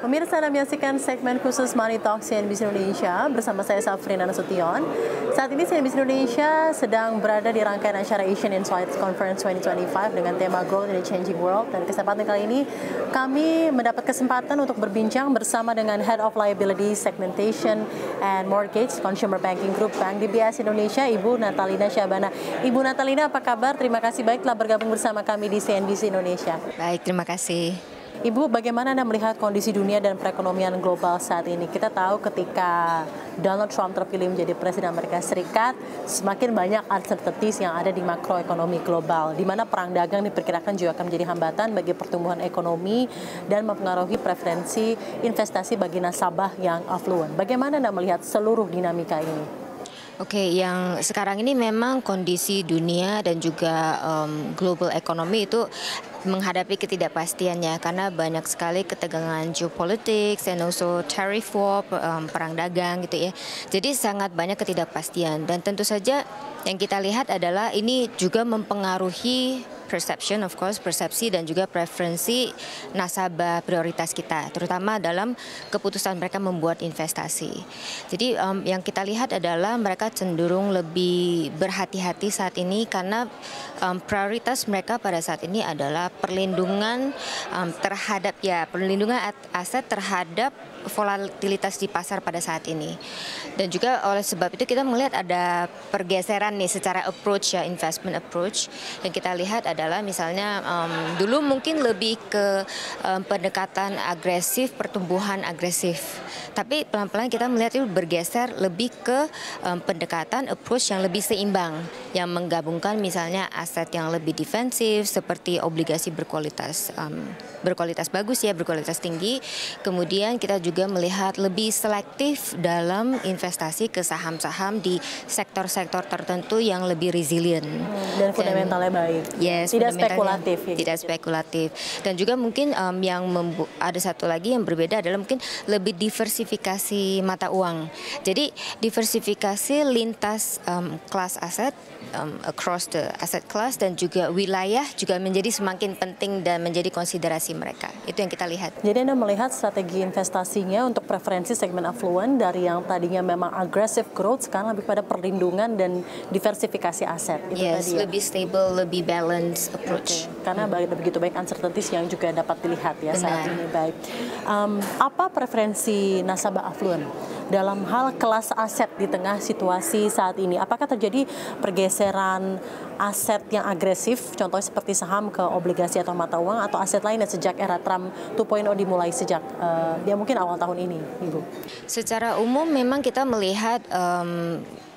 Pemirsa, Anda menyaksikan segmen khusus Money Talk CNBC Indonesia bersama saya Safrina Nasution. Saat ini CNBC Indonesia sedang berada di rangkaian acara Asian Insights Conference 2025 dengan tema Growth in a Changing World. Dan kesempatan kali ini kami mendapat kesempatan untuk berbincang bersama dengan Head of Liability Segmentation and Mortgage Consumer Banking Group Bank DBS Indonesia, Ibu Natalina Syabana. Ibu Natalina, apa kabar? Terima kasih baik telah bergabung bersama kami di CNBC Indonesia. Baik, terima kasih. Ibu, bagaimana Anda melihat kondisi dunia dan perekonomian global saat ini? Kita tahu ketika Donald Trump terpilih menjadi Presiden Amerika Serikat, semakin banyak uncertainties yang ada di makroekonomi global, di mana perang dagang diperkirakan juga akan menjadi hambatan bagi pertumbuhan ekonomi dan mempengaruhi preferensi investasi bagi nasabah yang affluent. Bagaimana Anda melihat seluruh dinamika ini? Oke, yang sekarang ini memang kondisi dunia dan juga global ekonomi itu menghadapi ketidakpastiannya karena banyak sekali ketegangan geopolitik and also tariff war, perang dagang gitu ya. Jadi sangat banyak ketidakpastian dan tentu saja yang kita lihat adalah ini juga mempengaruhi perception, of course, persepsi dan juga preferensi nasabah prioritas kita, terutama dalam keputusan mereka membuat investasi. Jadi yang kita lihat adalah mereka cenderung lebih berhati-hati saat ini karena prioritas mereka pada saat ini adalah perlindungan terhadap perlindungan aset terhadap volatilitas di pasar pada saat ini. Dan juga oleh sebab itu kita melihat ada pergeseran nih secara approach investment approach. Yang kita lihat adalah misalnya dulu mungkin lebih ke pendekatan agresif, pertumbuhan agresif. Tapi pelan-pelan kita melihat itu bergeser lebih ke pendekatan approach yang lebih seimbang, yang menggabungkan misalnya aset yang lebih defensif seperti obligasi berkualitas bagus berkualitas tinggi. Kemudian kita juga melihat lebih selektif dalam investasi ke saham-saham di sektor-sektor tertentu yang lebih resilient dan fundamentalnya baik. Yes, tidak spekulatif. Tidak spekulatif. Dan juga mungkin yang ada satu lagi yang berbeda adalah mungkin lebih diversifikasi mata uang. Jadi diversifikasi lintas kelas aset across the asset class dan juga wilayah juga menjadi semakin penting dan menjadi konsiderasi mereka. Itu yang kita lihat. Jadi Anda melihat strategi investasinya untuk preferensi segmen affluent dari yang tadinya memang aggressive growth sekarang lebih pada perlindungan dan diversifikasi aset. Itu yes, tadi ya? Lebih stable, lebih balanced approach. Karena begitu baik uncertainties yang juga dapat dilihat ya saat ini. Baik. Apa preferensi nasabah affluent dalam hal kelas aset di tengah situasi saat ini? Apakah terjadi pergeseran aset yang agresif, contohnya seperti saham ke obligasi atau mata uang, atau aset lainnya sejak era Trump 2.0 dimulai sejak mungkin awal tahun ini, Ibu? Secara umum memang kita melihat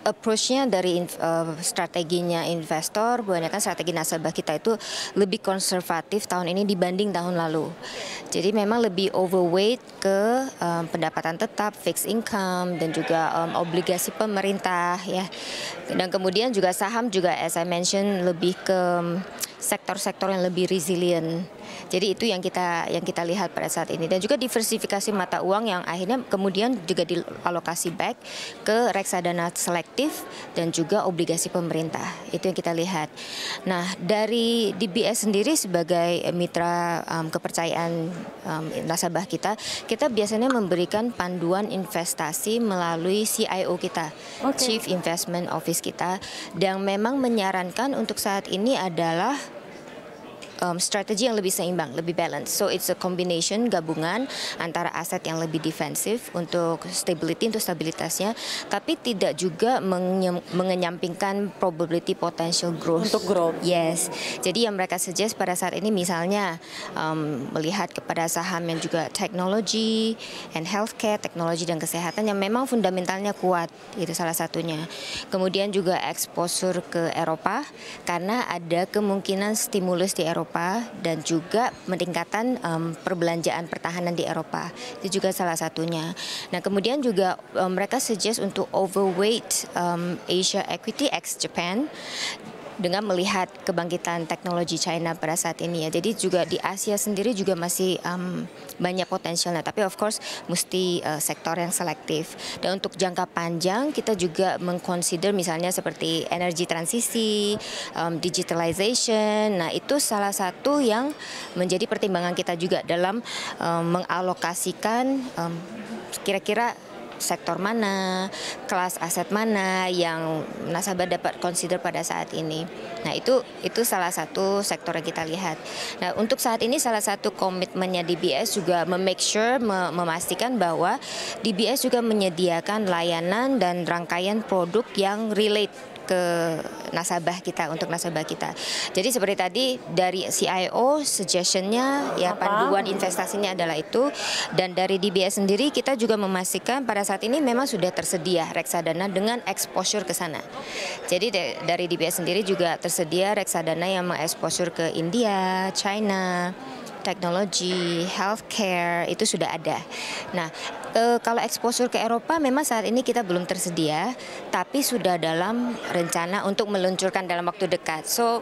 approach-nya dari strateginya investor, kebanyakan strategi nasabah kita itu lebih konservatif tahun ini dibanding tahun lalu. Jadi memang lebih overweight ke pendapatan tetap, fixed income, dan juga obligasi pemerintah ya. Dan kemudian juga saham juga as I mentioned lebih ke sektor-sektor yang lebih resilient. Jadi itu yang kita lihat pada saat ini. Dan juga diversifikasi mata uang yang akhirnya kemudian juga dialokasi back ke reksadana selektif dan juga obligasi pemerintah. Itu yang kita lihat. Nah, dari DBS sendiri sebagai mitra kepercayaan nasabah kita biasanya memberikan panduan investasi melalui CIO kita, Chief Investment Office kita, yang memang menyarankan untuk saat ini adalah strategi yang lebih seimbang, lebih balance. So it's a combination, gabungan antara aset yang lebih defensif untuk stabilitasnya, tapi tidak juga mengenyampingkan probability potential growth. Untuk growth. Yes. Jadi yang mereka suggest pada saat ini misalnya melihat kepada saham yang juga teknologi and healthcare, teknologi dan kesehatan yang memang fundamentalnya kuat, itu salah satunya. Kemudian juga exposure ke Eropa karena ada kemungkinan stimulus di Eropa dan juga meningkatkan perbelanjaan pertahanan di Eropa. Itu juga salah satunya. Nah, kemudian juga mereka suggest untuk overweight Asia equity ex Japan dengan melihat kebangkitan teknologi China pada saat ini ya. Jadi juga di Asia sendiri juga masih banyak potensialnya, tapi of course mesti sektor yang selektif. Dan untuk jangka panjang kita juga mengconsider misalnya seperti energi transisi, digitalization. Nah, itu salah satu yang menjadi pertimbangan kita juga dalam mengalokasikan kira-kira sektor mana, kelas aset mana yang nasabah dapat consider pada saat ini. Nah, itu salah satu sektor yang kita lihat. Nah, untuk saat ini salah satu komitmennya DBS juga memastikan bahwa DBS juga menyediakan layanan dan rangkaian produk yang relate ke nasabah kita, untuk nasabah kita. Jadi seperti tadi dari CIO suggestionnya ya, panduan investasinya adalah itu, dan dari DBS sendiri kita juga memastikan pada saat ini memang sudah tersedia reksadana dengan exposure ke sana. Jadi dari DBS sendiri juga tersedia reksadana yang mengeksposur ke India, China, teknologi, healthcare, itu sudah ada. Nah, kalau exposure ke Eropa memang saat ini kita belum tersedia, tapi sudah dalam rencana untuk meluncurkan dalam waktu dekat. So,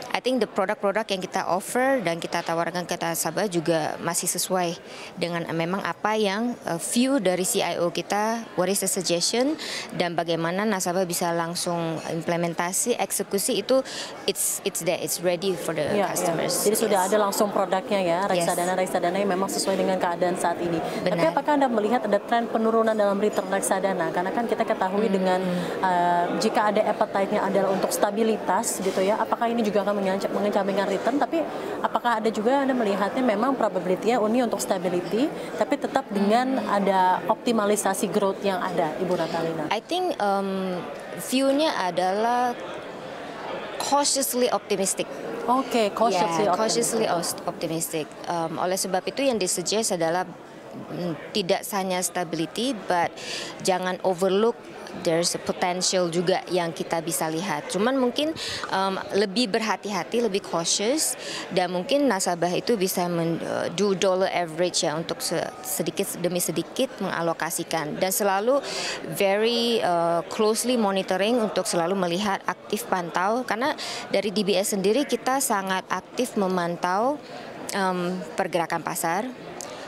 I think the produk-produk yang kita offer dan kita tawarkan ke nasabah juga masih sesuai dengan memang apa yang view dari CIO kita, what is the suggestion, dan bagaimana nasabah bisa langsung implementasi, eksekusi itu it's there, it's ready for the customers. Jadi sudah ada langsung produknya ya, reksadana yang memang sesuai dengan keadaan saat ini. Benar. Tapi apakah Anda melihat ada tren penurunan dalam return reksadana? Karena kan kita ketahui dengan jika ada appetite-nya adalah untuk stabilitas gitu ya, apakah ini juga akan mengecampingkan return, tapi apakah ada juga Anda melihatnya memang probability-nya Uni untuk stability, tapi tetap dengan ada optimalisasi growth yang ada, Ibu Natalina? I think view-nya adalah cautiously optimistic. Oke, cautiously optimistic. Oleh sebab itu yang disuggest adalah tidak hanya stability, but jangan overlook there's a potential juga yang kita bisa lihat. Cuman mungkin lebih berhati-hati, lebih cautious, dan mungkin nasabah itu bisa do dollar average ya, untuk sedikit demi sedikit mengalokasikan, dan selalu very closely monitoring untuk selalu melihat, aktif pantau, karena dari DBS sendiri kita sangat aktif memantau pergerakan pasar,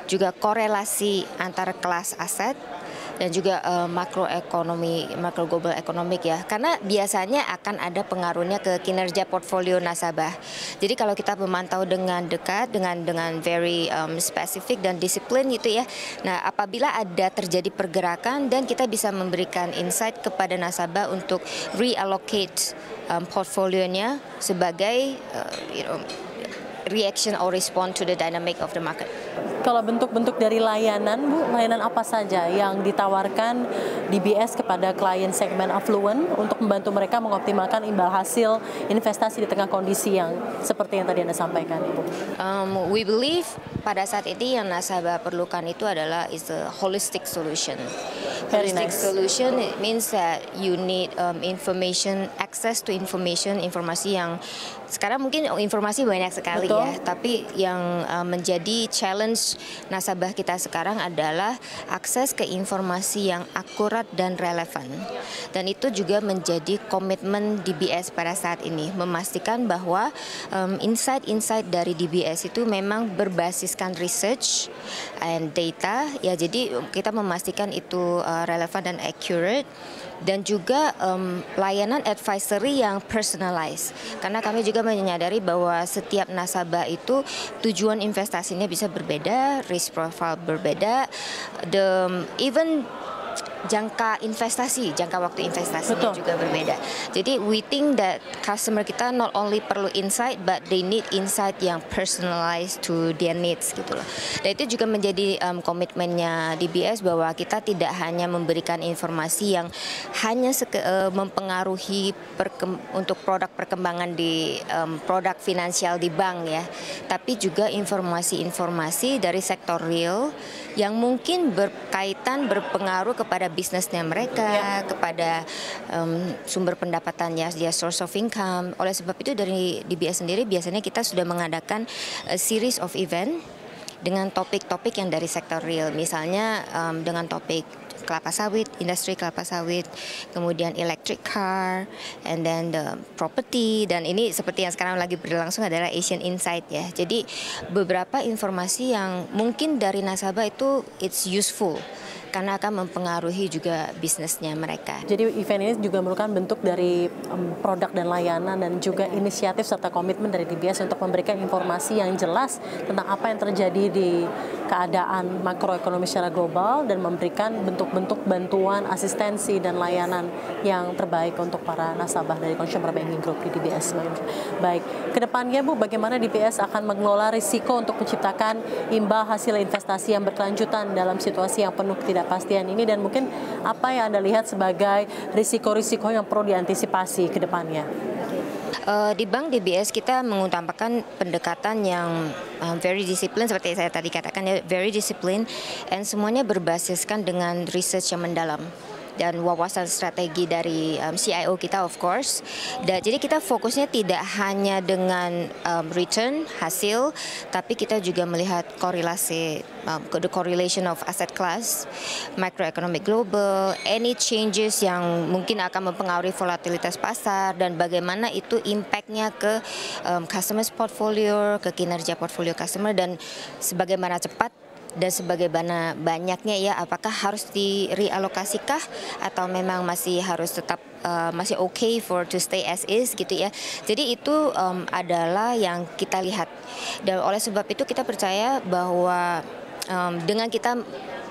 juga korelasi antara kelas aset dan juga makro global economic ya, karena biasanya akan ada pengaruhnya ke kinerja portfolio nasabah. Jadi kalau kita memantau dengan dekat, dengan very spesifik dan disiplin gitu ya, nah apabila ada terjadi pergerakan dan kita bisa memberikan insight kepada nasabah untuk reallocate portfolionya sebagai reaction or respond to the dynamic of the market. Kalau bentuk-bentuk dari layanan, Bu, layanan apa saja yang ditawarkan DBS kepada klien segmen affluent untuk membantu mereka mengoptimalkan imbal hasil investasi di tengah kondisi yang seperti yang tadi Anda sampaikan, Ibu? We believe pada saat ini yang nasabah perlukan itu adalah is a holistic solution. Holistic solution, it means that you need access to informasi yang sekarang mungkin informasi banyak sekali. Betul. Ya, tapi yang menjadi challenge nasabah kita sekarang adalah akses ke informasi yang akurat dan relevan. Dan itu juga menjadi komitmen DBS pada saat ini, memastikan bahwa insight-insight dari DBS itu memang berbasiskan research and data ya, jadi kita memastikan itu relevan dan accurate, dan juga layanan advisory yang personalized, karena kami juga menyadari bahwa setiap nasabah itu tujuan investasinya bisa berbeda, risk profile berbeda, even jangka waktu investasinya juga berbeda. Jadi we think that customer kita not only perlu insight, but they need insight yang personalized to their needs gitu loh. Dan itu juga menjadi komitmennya DBS bahwa kita tidak hanya memberikan informasi yang hanya mempengaruhi untuk produk perkembangan di produk finansial di bank ya, tapi juga informasi-informasi dari sektor real yang mungkin berpengaruh kepada bisnisnya mereka, kepada sumber pendapatannya, dia source of income. Oleh sebab itu dari DBS sendiri biasanya kita sudah mengadakan a series of event dengan topik-topik yang dari sektor real, misalnya dengan topik kelapa sawit, industri kelapa sawit, kemudian electric car, and then the property, dan ini seperti yang sekarang lagi berlangsung adalah Asian Insight ya. Jadi beberapa informasi yang mungkin dari nasabah itu it's useful karena akan mempengaruhi juga bisnisnya mereka. Jadi event ini juga merupakan bentuk dari produk dan layanan dan juga inisiatif serta komitmen dari DBS untuk memberikan informasi yang jelas tentang apa yang terjadi di keadaan makroekonomi secara global dan memberikan bentuk-bentuk bantuan, asistensi dan layanan yang terbaik untuk para nasabah dari Consumer Banking Group di DBS. Baik, kedepannya Bu, bagaimana DBS akan mengelola risiko untuk menciptakan imbal hasil investasi yang berkelanjutan dalam situasi yang penuh ketidakpastian ini, dan mungkin apa yang Anda lihat sebagai risiko-risiko yang perlu diantisipasi ke depannya? Di Bank DBS kita mengutamakan pendekatan yang very discipline, seperti saya tadi katakan ya, very discipline, dan semuanya berbasiskan dengan research yang mendalam dan wawasan strategi dari CIO kita of course. Jadi kita fokusnya tidak hanya dengan return, hasil, tapi kita juga melihat korelasi, the correlation of asset class, macroeconomic global, any changes yang mungkin akan mempengaruhi volatilitas pasar, dan bagaimana itu impact-nya ke customers portfolio, ke kinerja portfolio customer, dan sebagaimana cepat dan sebagaimana banyaknya ya, apakah harus direalokasikah atau memang masih harus tetap masih okay for to stay as is gitu ya. Jadi itu adalah yang kita lihat, dan oleh sebab itu kita percaya bahwa dengan kita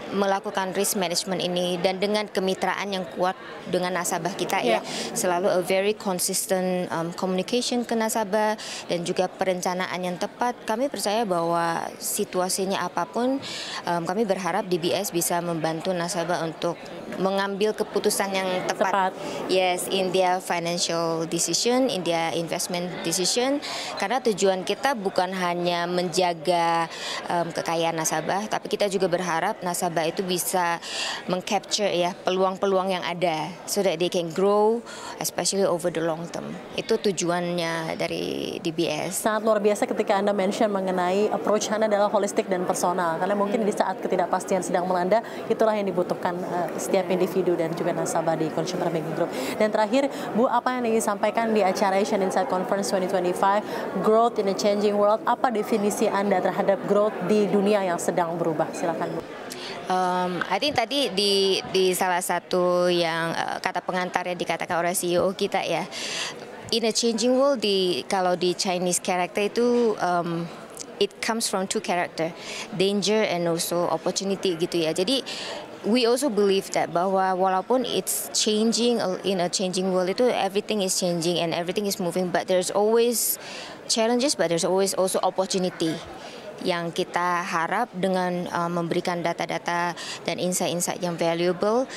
melakukan risk management ini dan dengan kemitraan yang kuat dengan nasabah kita ya, selalu a very consistent communication ke nasabah dan juga perencanaan yang tepat, kami percaya bahwa situasinya apapun, kami berharap DBS bisa membantu nasabah untuk mengambil keputusan yang tepat. Yes, in their financial decision, in their investment decision, karena tujuan kita bukan hanya menjaga kekayaan nasabah, tapi kita juga berharap nasabah itu bisa mengcapture ya peluang-peluang yang ada so that they can grow especially over the long term. Itu tujuannya dari DBS. Sangat luar biasa ketika Anda mention mengenai approach Anda adalah holistik dan personal, karena mungkin di saat ketidakpastian sedang melanda, itulah yang dibutuhkan setiap individu dan juga nasabah di Consumer Banking Group. Dan terakhir, Bu, apa yang ingin disampaikan di acara Asian Insight Conference 2025, Growth in a Changing World, apa definisi Anda terhadap growth di dunia yang sedang berubah? Silakan, Bu. I think tadi di salah satu yang kata pengantar yang dikatakan oleh CEO kita ya, in a changing world, kalau di Chinese character itu it comes from two character, danger and also opportunity gitu ya. Jadi we also believe that bahwa walaupun it's changing in a changing world, itu everything is changing and everything is moving, but there's always challenges, but there's always also opportunity. Yang kita harap dengan memberikan data-data dan insight-insight yang valuable,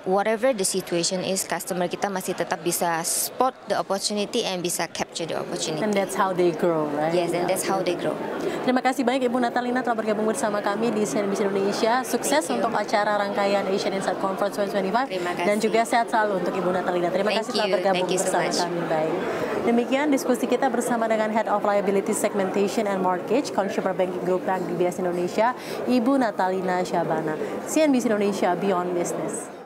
whatever the situation is, customer kita masih tetap bisa spot the opportunity and bisa capture the opportunity. And that's how they grow, right? Yes, and that's how they grow. Terima kasih banyak Ibu Natalina telah bergabung bersama kami di CNBC Indonesia. Sukses untuk acara rangkaian Asian Insight Conference 2025. Dan juga sehat selalu untuk Ibu Natalina. Terima kasih telah bergabung bersama kami. Baik. Demikian diskusi kita bersama dengan Head of Liability Segmentation and Mortgage Consumer Banking Group Bank DBS Indonesia, Ibu Natalina Syabana. CNBC Indonesia Beyond Business.